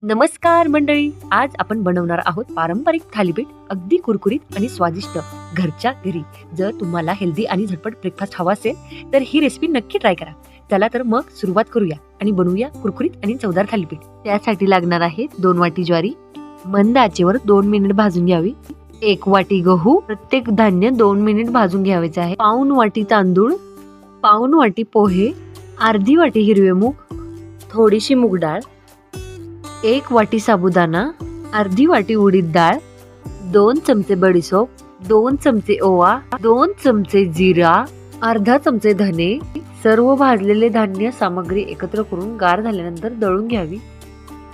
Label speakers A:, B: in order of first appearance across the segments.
A: नमस्कार मंडळी, आज आपण बनवणार आहोत पारंपरिक थालीपीठ, अगदी कुरकुरीत आणि स्वादिष्ट घरच्या घरी. जर तुम्हाला हेल्दी आणि झटपट ब्रेकफास्ट हवा असेल तर ही रेसिपी नक्की ट्राय करा. चला तर मग सुरुवात करूया आणि बनवूया कुरकुरीत आणि चवदार थालीपीठ. त्यासाठी लागणार आहे 2 वाटी ज्वारी, मंद आचेवर 2 मिनिट भाजून घ्यावी. 1 वाटी गहू, प्रत्येक धान्य 2 मिनिट भाजून घ्यायचे आहे. पाऊण वाटी तांदूळ, पाऊण वाटी पोहे, अर्धी वाटी हिरवे मूग, थोडीशी मूग डाळ, 1 वाटी साबुदाणा, अर्धी वाटी उडीद डाळ, 2 चमचे बडीशोप, 2 चमचे ओवा, 2 चमचे जिरा, अर्धा चमचे धने. सर्व भाजलेले धान्य सामग्री एकत्र करून गार झाल्यानंतर दळून घ्यावी.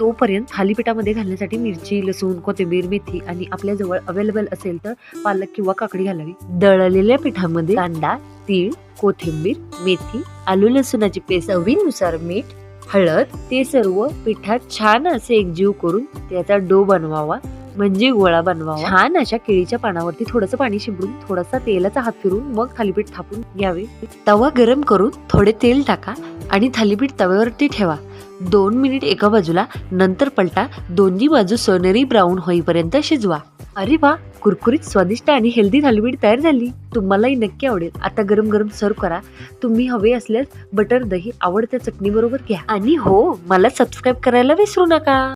A: तोपर्यंत थालीपीठामध्ये घालण्यासाठी मिरची, लसूण, कोथिंबीर, मेथी आणि आपल्याजवळ अवेलेबल असेल तर पालक किंवा काकडी घालावी. दळलेल्या पिठामध्ये कांदा, तीळ, कोथिंबीर, मेथी, आलू लसूणाची पेस्ट, चवीनुसार मीठ, हळद, ते सर्व पिठात छान असे एकजीव करून त्याचा डो बनवावा, म्हणजे गोळा बनवावा. छान अशा केळीच्या पानावरती थोडंसं पाणी शिंपडून थोडासा तेलाचा हात फिरून मग थालीपीठ थापून घ्यावे. तवा गरम करून थोडे तेल टाका आणि थालीपीठ तव्यावरती ठेवा. 2 मिनिट एका बाजूला, नंतर पलटा. दोन्ही बाजू सोनेरी ब्राऊन होईपर्यंत शिजवा. अरे वा, कुरकुरीत, स्वादिष्ट आणि हेल्दी थालीपीठ तयार झाली. तुम्हालाही नक्की आवडेल. आता गरम गरम सर्व करा. तुम्ही हवे असल्यास बटर, दही, आवडत्या चटणी बरोबर घ्या. आणि हो, मला सबस्क्राईब करायला विसरू नका.